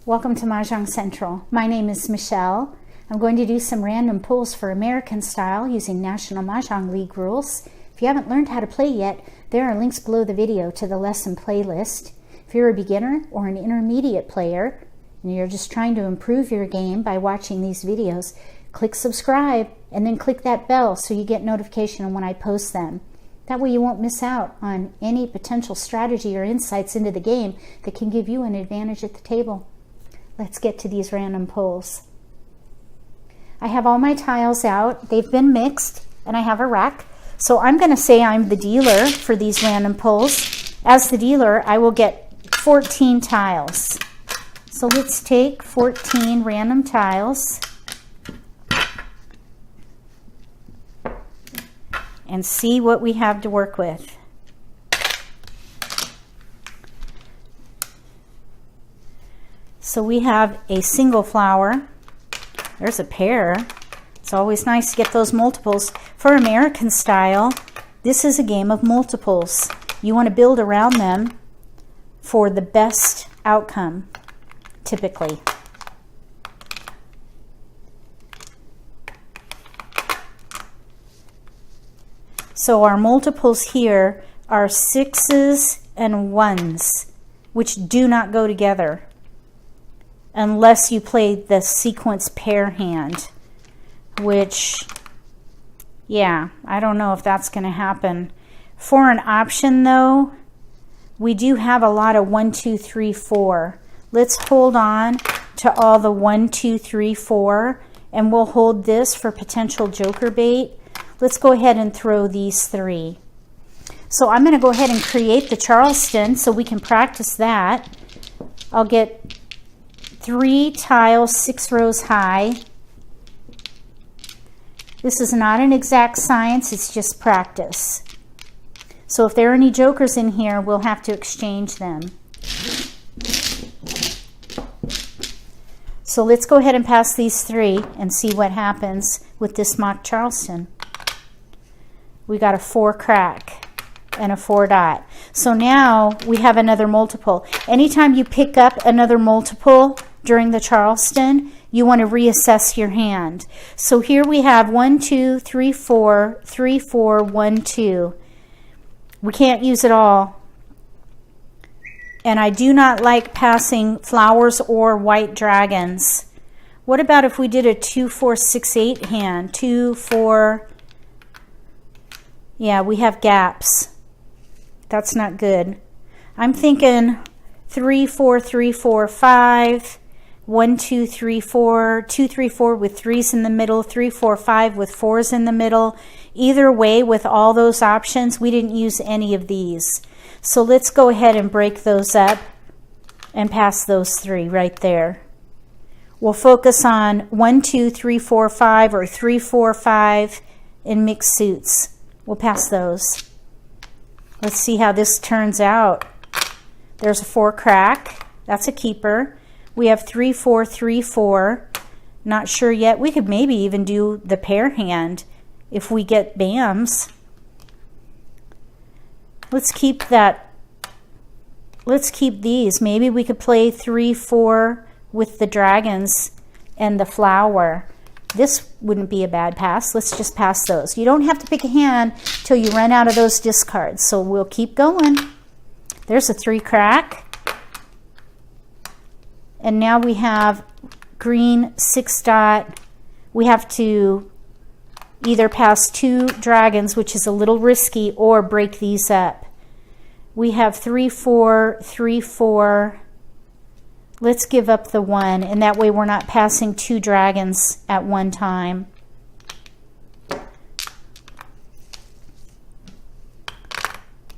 Welcome to Mahjong Central. My name is Michelle. I'm going to do some random pulls for American style using National Mahjong League rules. If you haven't learned how to play yet, there are links below the video to the lesson playlist. If you're a beginner or an intermediate player and you're just trying to improve your game by watching these videos, click subscribe and then click that bell so you get notification when I post them. That way you won't miss out on any potential strategy or insights into the game that can give you an advantage at the table. Let's get to these random pulls. I have all my tiles out. They've been mixed and I have a rack. So I'm going to say I'm the dealer for these random pulls. As the dealer, I will get 14 tiles. So let's take 14 random tiles and see what we have to work with. So we have a single flower. There's a pair. It's always nice to get those multiples. For American style, this is a game of multiples. You want to build around them for the best outcome, typically. So our multiples here are 6s and 1s, which do not go together unless you play the sequence pair hand, which, yeah, I don't know if that's going to happen. For an option though, we do have a lot of 1, 2, 3, 4. Let's hold on to all the 1, 2, 3, 4, and we'll hold this for potential joker bait. Let's go ahead and throw these 3. So I'm going to go ahead and create the Charleston so we can practice that. I'll get 3 tiles, 6 rows high. This is not an exact science, it's just practice. So if there are any jokers in here, we'll have to exchange them. So let's go ahead and pass these 3 and see what happens with this mock Charleston. We got a 4 crack and a 4 dot. So now we have another multiple. Anytime you pick up another multiple during the Charleston, you want to reassess your hand. So here we have 1, 2, 3, 4, 3, 4, 1, 2. We can't use it all. And I do not like passing flowers or white dragons. What about if we did a 2, 4, 6, 8 hand? 2, 4. Yeah, we have gaps. That's not good. I'm thinking 3, 4, 3, 4, 5. 1, 2, 3, 4, 2, 3, 4 with 3s in the middle, 3, 4, 5 with 4s in the middle. Either way, with all those options, we didn't use any of these. So let's go ahead and break those up and pass those 3 right there. We'll focus on 1, 2, 3, 4, 5 or 3, 4, 5 in mixed suits. We'll pass those. Let's see how this turns out. There's a 4 crack. That's a keeper. We have 3, 4, 3, 4. Not sure yet. We could maybe even do the pair hand if we get BAMs. Let's keep that. Let's keep these. Maybe we could play 3, 4 with the dragons and the flower. This wouldn't be a bad pass. Let's just pass those. You don't have to pick a hand till you run out of those discards. So we'll keep going. There's a 3 crack. And now we have green 6 dot. We have to either pass 2 dragons, which is a little risky, or break these up. We have 3, 4, 3, 4. Let's give up the 1, and that way we're not passing 2 dragons at one time.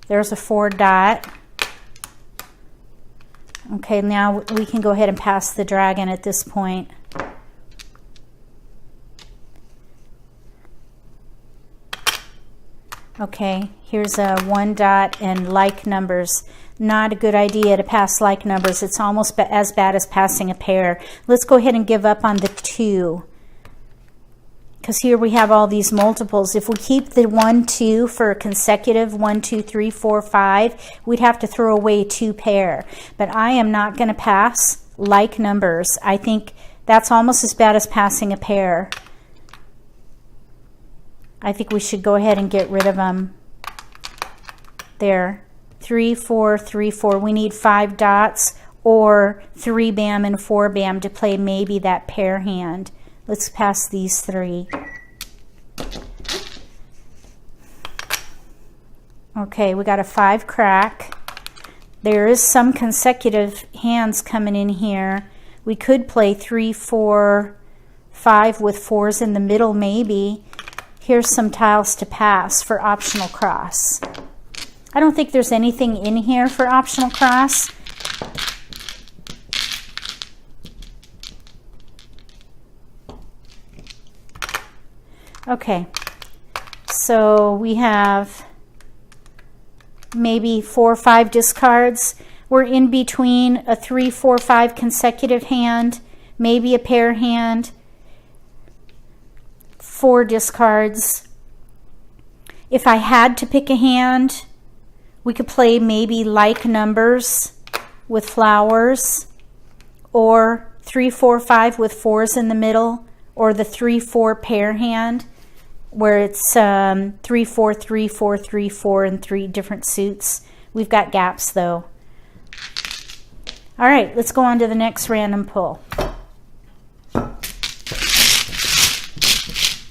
There's a 4 dot. Okay, now we can go ahead and pass the dragon at this point. Okay, here's a 1 dot and like numbers. Not a good idea to pass like numbers. It's almost as bad as passing a pair. Let's go ahead and give up on the 2. because here we have all these multiples. If we keep the 1, 2 for a consecutive 1, 2, 3, 4, 5, we'd have to throw away 2 pair. But I am not going to pass like numbers. I think that's almost as bad as passing a pair. I think we should go ahead and get rid of them. There. 3, 4, 3, 4. We need 5 dots or 3 bam and 4 bam to play maybe that pair hand. Let's pass these 3. Okay, we got a 5 crack. There is some consecutive hands coming in here. We could play 3, 4, 5 with 4s in the middle maybe. Here's some tiles to pass for optional cross. I don't think there's anything in here for optional cross. Okay, so we have maybe 4 or 5 discards. We're in between a 3, 4, 5 consecutive hand, maybe a pair hand, 4 discards. If I had to pick a hand, we could play maybe like numbers with flowers, or 3, 4, 5 with 4s in the middle, or the 3, 4 pair hand where it's 3, 4, 3, 4, 3, 4 in 3 different suits. We've got gaps though. All right, let's go on to the next random pull.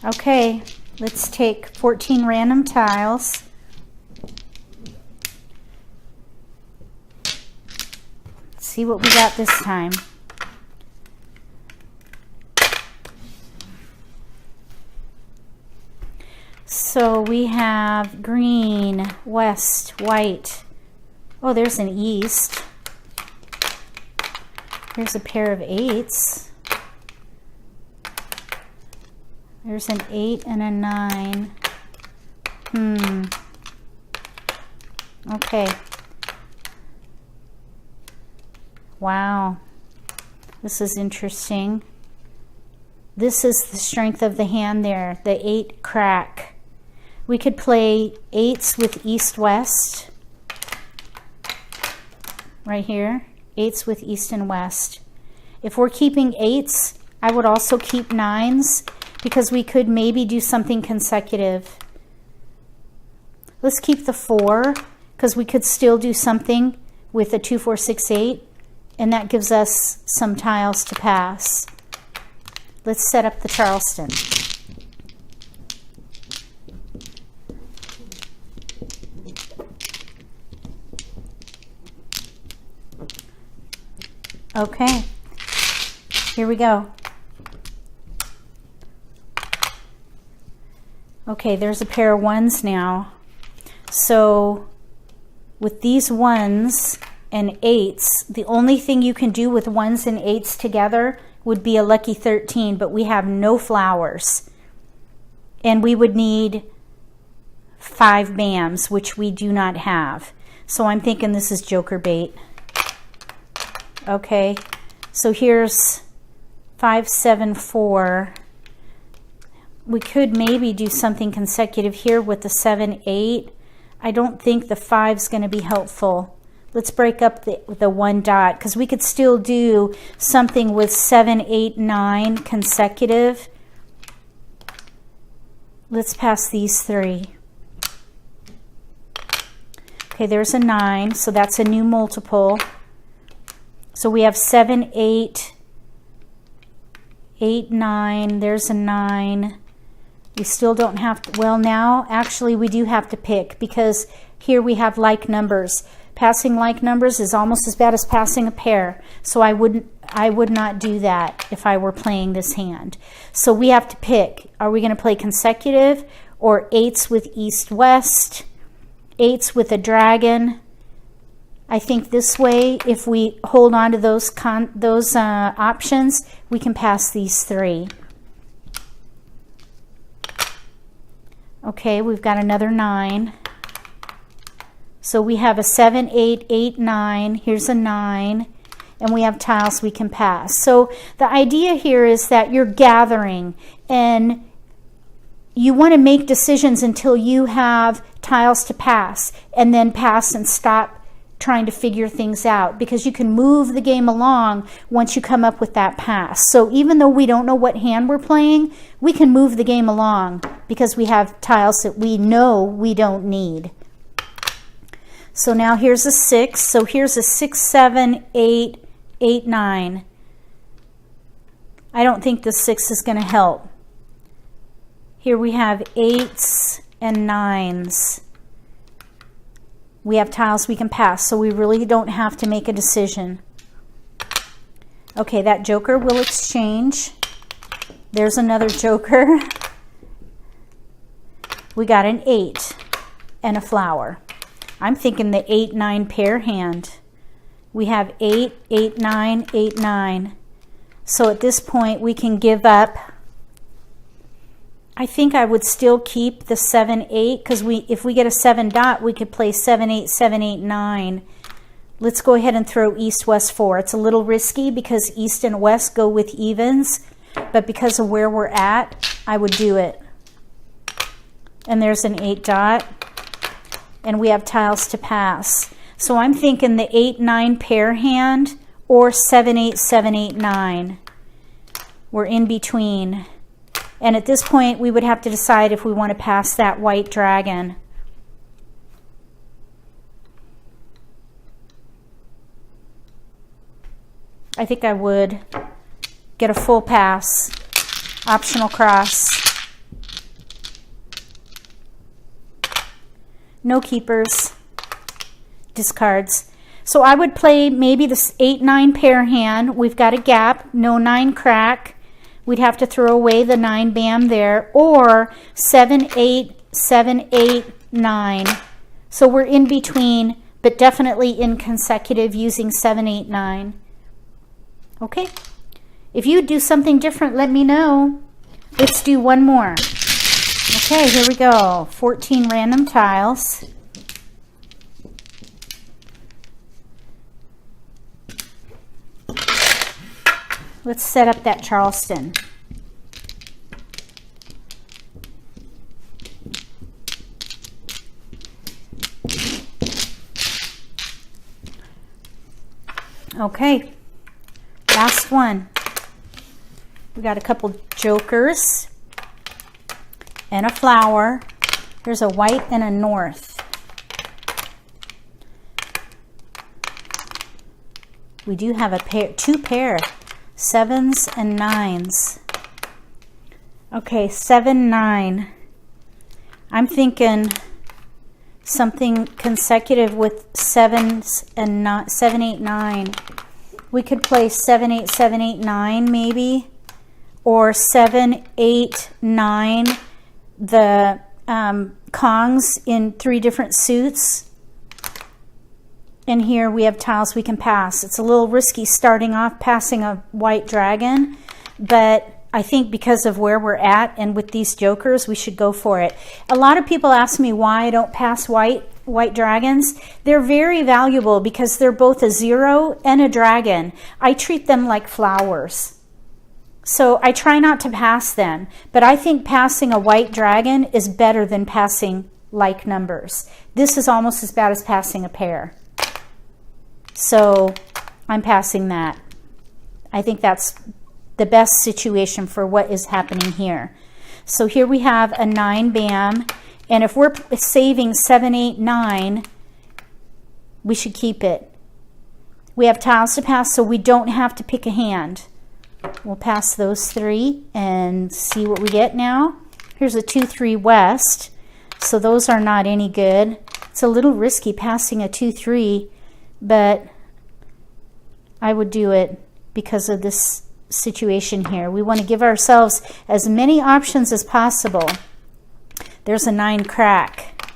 Okay, let's take 14 random tiles. Let's see what we got this time. So we have green, west, white. Oh, there's an east. Here's a pair of 8s. There's an 8 and a 9. Okay. Wow. This is interesting. This is the strength of the hand there, the 8 crack. We could play 8s with east-west. Right here. 8s with east and west. If we're keeping 8s, I would also keep 9s because we could maybe do something consecutive. Let's keep the 4 because we could still do something with a 2, 4, 6, 8, and that gives us some tiles to pass. Let's set up the Charleston. Okay, here we go. Okay, there's a pair of 1s now. So with these 1s and 8s, the only thing you can do with 1s and 8s together would be a lucky 13, but we have no flowers. And we would need 5 bams, which we do not have. So I'm thinking this is joker bait. Okay, so here's 5, 7, 4. We could maybe do something consecutive here with the 7, 8. I don't think the 5's going to be helpful. Let's break up the 1 dot because we could still do something with 7, 8, 9 consecutive. Let's pass these 3. Okay, there's a 9, so that's a new multiple. So we have 7, 8, 8, 9. There's a 9. We still don't have to, well now, actually we do have to pick because here we have like numbers. Passing like numbers is almost as bad as passing a pair. So I would not do that if I were playing this hand. So we have to pick. Are we going to play consecutive or 8s with east-west, 8s with a dragon? I think this way, if we hold on to those options, we can pass these 3. Okay, we've got another 9. So we have a 7, 8, 8, 9. Here's a 9. And we have tiles we can pass. So the idea here is that you're gathering and you want to make decisions until you have tiles to pass and then pass and stop trying to figure things out, because you can move the game along once you come up with that pass. So even though we don't know what hand we're playing, we can move the game along because we have tiles that we know we don't need. So now here's a 6. So here's a 6, 7, 8, 8, 9. I don't think the 6 is going to help. Here we have 8s and 9s. We have tiles we can pass, so we really don't have to make a decision. Okay, that joker will exchange. There's another joker. We got an 8 and a flower. I'm thinking the 8-9 pair hand. We have 8, 8, 9, 8, 9. So at this point we can give up. I think I would still keep the 7, 8, because if we get a 7 dot, we could play 7, 8, 7, 8, 9. Let's go ahead and throw East, West, 4. It's a little risky because East and West go with evens, but because of where we're at, I would do it. And there's an 8 dot, and we have tiles to pass. So I'm thinking the 8, 9 pair hand or 7, 8, 7, 8, 9. We're in between. And at this point, we would have to decide if we want to pass that white dragon. I think I would get a full pass, optional cross. No keepers, discards. So I would play maybe this 8-9 pair hand. We've got a gap, no 9 crack. We'd have to throw away the 9 bam there, or 7, 8, 7, 8, 9. So we're in between, but definitely in consecutive using 7, 8, 9. Okay. If you do something different, let me know. Let's do one more. Okay, here we go. 14 random tiles. Let's set up that Charleston. Okay, last one. We got a couple jokers and a flower. Here's a white and a north. We do have a pair, 2 pair. 7s and 9s. Okay, 7, 9. I'm thinking something consecutive with 7s and 9, 7, 8, 9. We could play 7, 8, 7, 8, 9 maybe, or 7, 8, 9. The Kongs in 3 different suits. And here we have tiles we can pass. It's a little risky starting off passing a white dragon, but I think because of where we're at and with these jokers, we should go for it. A lot of people ask me why I don't pass white dragons. They're very valuable because they're both a 0 and a dragon. I treat them like flowers. So I try not to pass them, but I think passing a white dragon is better than passing like numbers. This is almost as bad as passing a pair. So I'm passing that. I think that's the best situation for what is happening here. So here we have a 9 bam, and if we're saving 7, 8, 9, we should keep it. We have tiles to pass, so we don't have to pick a hand. We'll pass those 3 and see what we get now. Here's a 2, 3 west, so those are not any good. It's a little risky passing a 2, 3, but I would do it because of this situation here. We want to give ourselves as many options as possible. There's a 9 crack,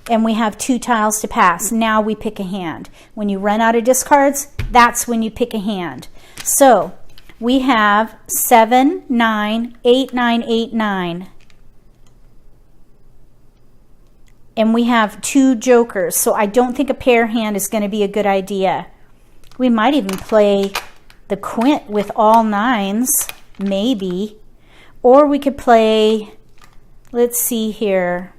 and we have 2 tiles to pass. Now we pick a hand. When you run out of discards, that's when you pick a hand. So we have 7, 9, 8, 9, 8, 9. And we have 2 jokers, so I don't think a pair hand is going to be a good idea. We might even play the quint with all 9s, maybe. Or we could play, let's see here.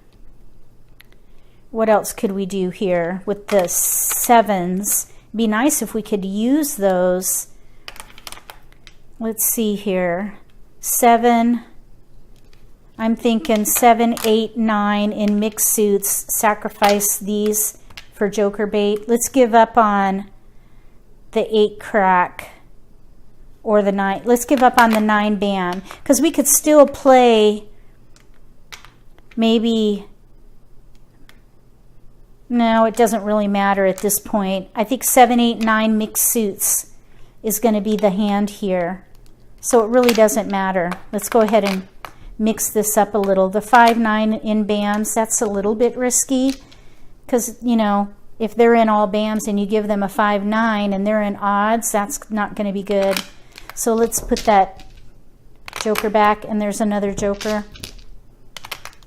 what else could we do here with the sevens? It'd be nice if we could use those. Let's see here. 7. I'm thinking 7, 8, 9 in mixed suits. Sacrifice these for joker bait. Let's give up on the 8 crack or the 9. Let's give up on the 9 bam, because we could still play maybe. No, it doesn't really matter at this point. I think 7, 8, 9 mixed suits is going to be the hand here. So it really doesn't matter. Let's go ahead and mix this up a little. The 5, 9 in bams, that's a little bit risky, because, you know, if they're in all bams and you give them a 5, 9 and they're in odds, that's not going to be good. So let's put that joker back, and there's another joker.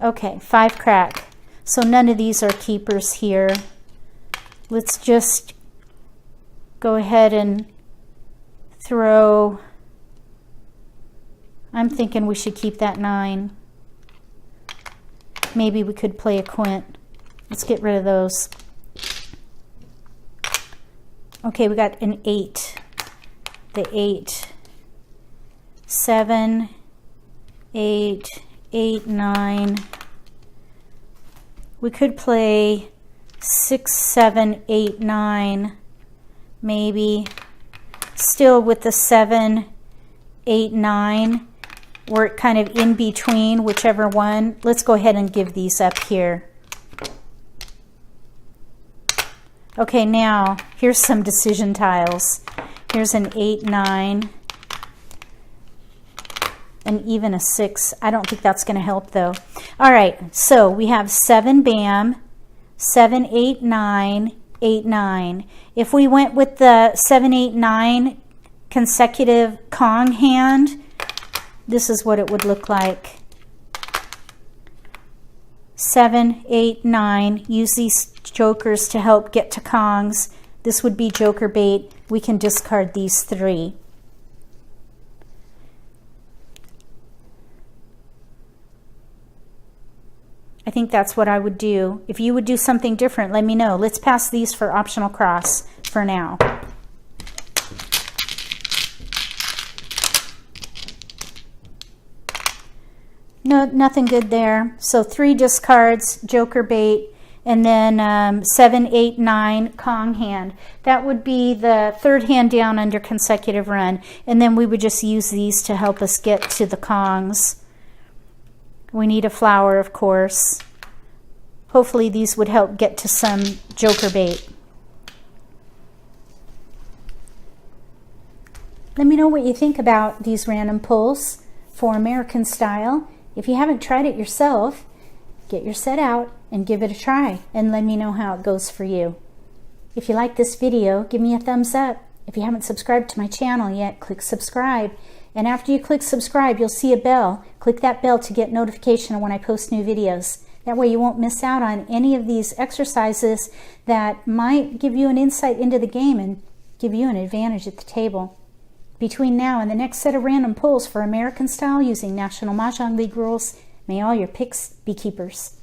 Okay, 5 crack. So none of these are keepers here. Let's just go ahead and throw. I'm thinking we should keep that 9. Maybe we could play a quint. Let's get rid of those. Okay, we got an 8. The 8. 7, 8, 8, 9. We could play 6, 7, 8, 9. Maybe. Still with the 7, 8, 9. We're kind of in between, whichever one. Let's go ahead and give these up here. Okay, now here's some decision tiles. Here's an 8, 9, and even a 6. I don't think that's going to help though. All right, so we have 7 bam, 7, 8, 9, 8, 9. If we went with the 7, 8, 9 consecutive Kong hand, this is what it would look like. 7, 8, 9. Use these jokers to help get to Kongs. This would be joker bait. We can discard these 3. I think that's what I would do. If you would do something different, let me know. Let's pass these for optional cross for now. No, nothing good there. So 3 discards, joker bait, and then 7, 8, 9 Kong hand. That would be the 3rd hand down under consecutive run. And then we would just use these to help us get to the Kongs. We need a flower, of course. Hopefully these would help get to some joker bait. Let me know what you think about these random pulls for American style. If you haven't tried it yourself, get your set out and give it a try and let me know how it goes for you. If you like this video, give me a thumbs up. If you haven't subscribed to my channel yet, click subscribe. And after you click subscribe, you'll see a bell. Click that bell to get notification when I post new videos. That way you won't miss out on any of these exercises that might give you an insight into the game and give you an advantage at the table. Between now and the next set of random pulls for American style using National Mahjong League rules, may all your picks be keepers.